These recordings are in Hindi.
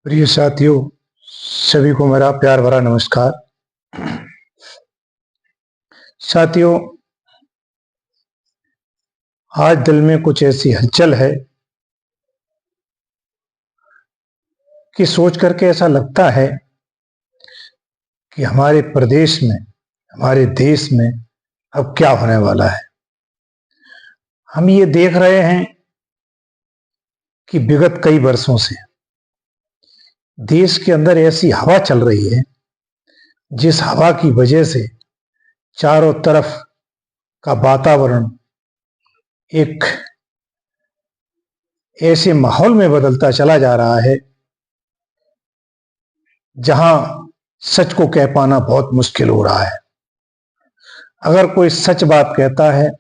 प्रिय साथियों, सभी को मेरा प्यार भरा नमस्कार। साथियों, आज दिल में कुछ ऐसी हलचल है कि सोच करके ऐसा लगता है कि हमारे प्रदेश में, हमारे देश में अब क्या होने वाला है। हम ये देख रहे हैं कि विगत कई वर्षों से देश के अंदर ऐसी हवा चल रही है जिस हवा की वजह से चारों तरफ का वातावरण एक ऐसे माहौल में बदलता चला जा रहा है जहां सच को कह पाना बहुत मुश्किल हो रहा है। अगर कोई सच बात कहता है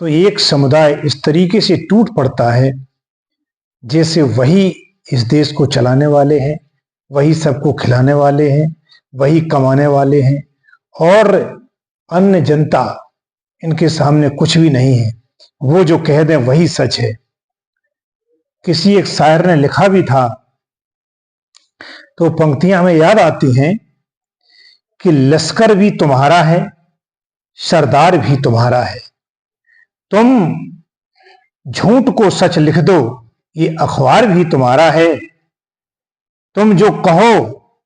तो एक समुदाय इस तरीके से टूट पड़ता है जैसे वही इस देश को चलाने वाले हैं, वही सबको खिलाने वाले हैं, वही कमाने वाले हैं और अन्य जनता इनके सामने कुछ भी नहीं है। वो जो कह दें वही सच है। किसी एक शायर ने लिखा भी था, तो पंक्तियां हमें याद आती हैं कि लश्कर भी तुम्हारा है, सरदार भी तुम्हारा है, तुम झूठ को सच लिख दो, ये अखबार भी तुम्हारा है, तुम जो कहो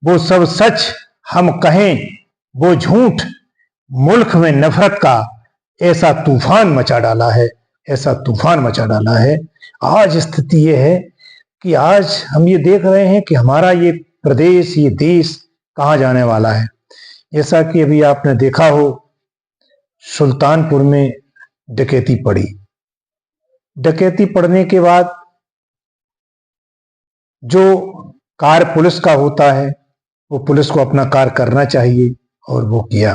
वो सब सच, हम कहें वो झूठ, मुल्क में नफरत का ऐसा तूफान मचा डाला है, ऐसा तूफान मचा डाला है। आज स्थिति यह है कि आज हम ये देख रहे हैं कि हमारा ये प्रदेश, ये देश कहां जाने वाला है। जैसा कि अभी आपने देखा हो, सुल्तानपुर में डकैती पड़ी। डकैती पड़ने के बाद जो कार्य पुलिस का होता है वो पुलिस को अपना कार्य करना चाहिए और वो किया,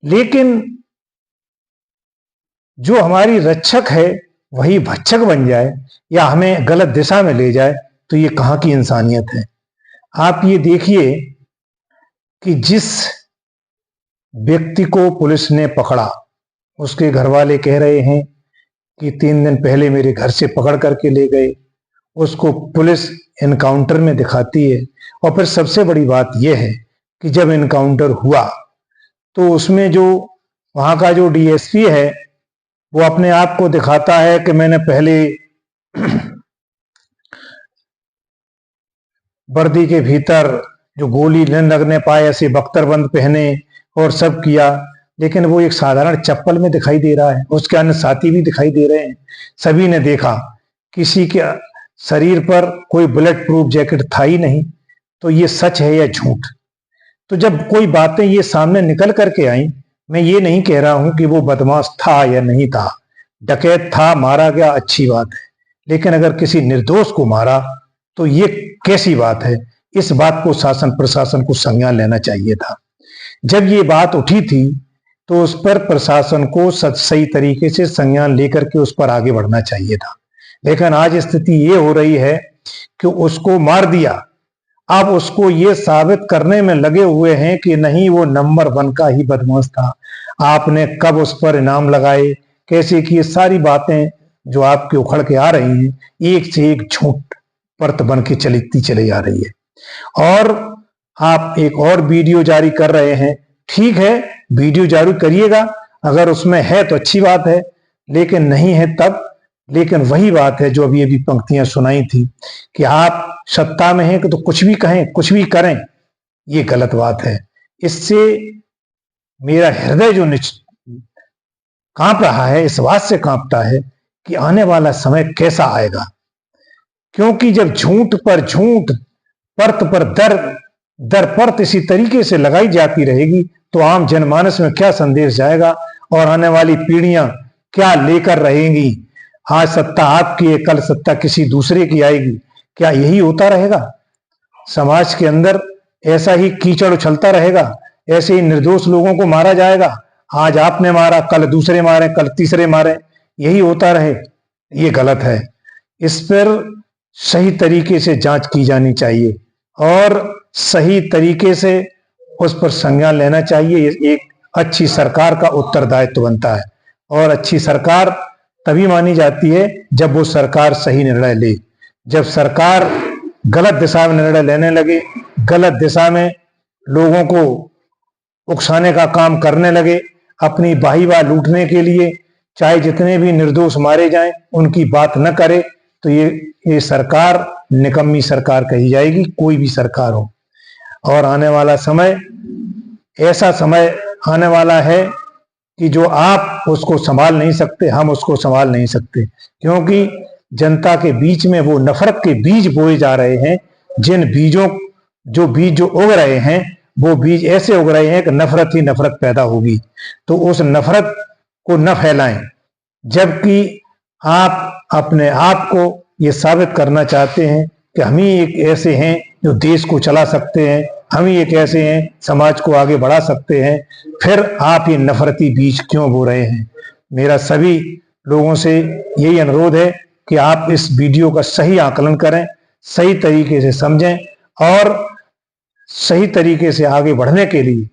लेकिन जो हमारी रक्षक है वही भक्षक बन जाए या हमें गलत दिशा में ले जाए तो ये कहां की इंसानियत है। आप ये देखिए कि जिस व्यक्ति को पुलिस ने पकड़ा, उसके घर वाले कह रहे हैं कि 3 दिन पहले मेरे घर से पकड़ करके ले गए। उसको पुलिस एनकाउंटर में दिखाती है और फिर सबसे बड़ी बात यह है कि जब एनकाउंटर हुआ तो उसमें जो वहां का जो डीएसपी है वो अपने आप को दिखाता है कि मैंने पहले वर्दी के भीतर जो गोली न लगने पाए ऐसे बख्तरबंद पहने और सब किया, लेकिन वो एक साधारण चप्पल में दिखाई दे रहा है। उसके अन्य साथी भी दिखाई दे रहे हैं, सभी ने देखा। किसी के शरीर पर कोई बुलेट प्रूफ जैकेट था ही नहीं। तो ये सच है या झूठ? तो जब कोई बातें ये सामने निकल करके आई, मैं ये नहीं कह रहा हूं कि वो बदमाश था या नहीं था, डकैत था, मारा गया, अच्छी बात है, लेकिन अगर किसी निर्दोष को मारा तो ये कैसी बात है? इस बात को शासन प्रशासन को संज्ञान लेना चाहिए था। जब ये बात उठी थी तो उस पर प्रशासन को सही तरीके से संज्ञान लेकर के उस पर आगे बढ़ना चाहिए था, लेकिन आज स्थिति ये हो रही है कि उसको मार दिया, अब उसको ये साबित करने में लगे हुए हैं कि नहीं, वो नंबर 1 का ही बदमाश था। आपने कब उस पर इनाम लगाए, कैसे की, सारी बातें जो आपके उखड़ के आ रही हैं, एक से एक झूठ परत बन के चलती चली आ रही है। और आप एक और वीडियो जारी कर रहे हैं, ठीक है, वीडियो जारी करिएगा, अगर उसमें है तो अच्छी बात है, लेकिन नहीं है तब। लेकिन वही बात है जो अभी पंक्तियां सुनाई थी कि आप सत्ता में हैं कि तो कुछ भी कहें, कुछ भी करें, ये गलत बात है। इससे मेरा हृदय जो कांप रहा है, इस बात से कांपता है कि आने वाला समय कैसा आएगा, क्योंकि जब झूठ पर झूठ, परत पर दर परत इसी तरीके से लगाई जाती रहेगी तो आम जनमानस में क्या संदेश जाएगा और आने वाली पीढ़ियां क्या लेकर रहेंगी। आज सत्ता आपकी है, कल सत्ता किसी दूसरे की आएगी, क्या यही होता रहेगा? समाज के अंदर ऐसा ही कीचड़ उछलता रहेगा, ऐसे ही निर्दोष लोगों को मारा जाएगा। आज आपने मारा, कल दूसरे मारे, कल तीसरे मारे, यही होता रहे, ये गलत है। इस पर सही तरीके से जांच की जानी चाहिए और सही तरीके से उस पर संज्ञान लेना चाहिए। एक अच्छी सरकार का उत्तरदायित्व बनता है और अच्छी सरकार तभी मानी जाती है जब वो सरकार सही निर्णय ले। जब सरकार गलत दिशा में निर्णय लेने लगे, गलत दिशा में लोगों को उकसाने का काम करने लगे, अपनी बाहीवाह लूटने के लिए, चाहे जितने भी निर्दोष मारे जाएं उनकी बात न करे, तो ये सरकार निकम्मी सरकार कही जाएगी, कोई भी सरकार हो। और आने वाला समय, ऐसा समय आने वाला है कि जो आप उसको संभाल नहीं सकते, हम उसको संभाल नहीं सकते, क्योंकि जनता के बीच में वो नफरत के बीज बोए जा रहे हैं। जिन बीजों जो उग रहे हैं, वो बीज ऐसे उग रहे हैं कि नफरत ही नफरत पैदा होगी। तो उस नफरत को न फैलाएं, जबकि आप अपने आप को ये साबित करना चाहते हैं कि हम ही एक ऐसे हैं जो देश को चला सकते हैं, हम ही एक ऐसे हैं समाज को आगे बढ़ा सकते हैं, फिर आप ये नफरती बीज क्यों बो रहे हैं? मेरा सभी लोगों से यही अनुरोध है कि आप इस वीडियो का सही आकलन करें, सही तरीके से समझें और सही तरीके से आगे बढ़ने के लिए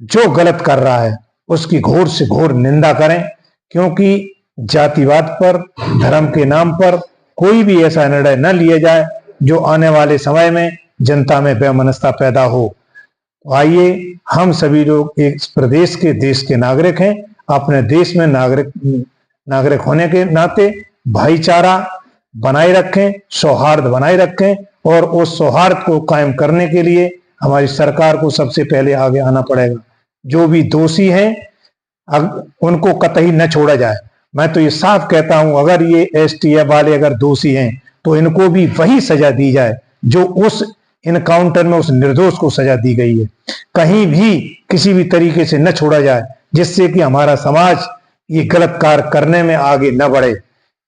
जो गलत कर रहा है उसकी घोर से घोर निंदा करें, क्योंकि जातिवाद पर, धर्म के नाम पर कोई भी ऐसा निर्णय न लिया जाए जो आने वाले समय में जनता में वैमनस्यता पैदा हो। तो आइए हम सभी लोग एक प्रदेश के, देश के नागरिक हैं, अपने देश में नागरिक होने के नाते भाईचारा बनाए रखें, सौहार्द बनाए रखें, और उस सौहार्द को कायम करने के लिए हमारी सरकार को सबसे पहले आगे आना पड़ेगा। जो भी दोषी हैं उनको कतई न छोड़ा जाए। मैं तो ये साफ कहता हूं, अगर ये एसटीएफ वाले अगर दोषी हैं तो इनको भी वही सजा दी जाए जो उस इनकाउंटर में उस निर्दोष को सजा दी गई है। कहीं भी किसी भी तरीके से न छोड़ा जाए, जिससे कि हमारा समाज ये गलत कार्य करने में आगे न बढ़े।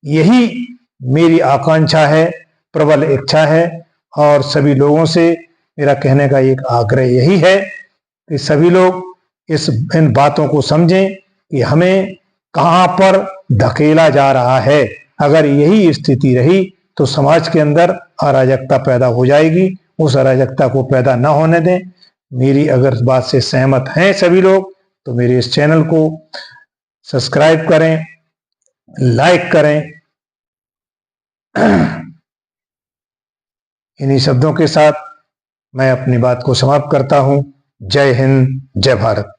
यही मेरी आकांक्षा है, प्रबल इच्छा है, और सभी लोगों से मेरा कहने का एक आग्रह यही है कि सभी लोग इन बातों को समझें कि हमें कहां पर धकेला जा रहा है। अगर यही स्थिति रही तो समाज के अंदर अराजकता पैदा हो जाएगी। उस अराजकता को पैदा न होने दें। मेरी अगर इस बात से सहमत हैं सभी लोग तो मेरे इस चैनल को सब्सक्राइब करें, लाइक करें। इन्हीं शब्दों के साथ मैं अपनी बात को समाप्त करता हूं। जय हिंद, जय भारत।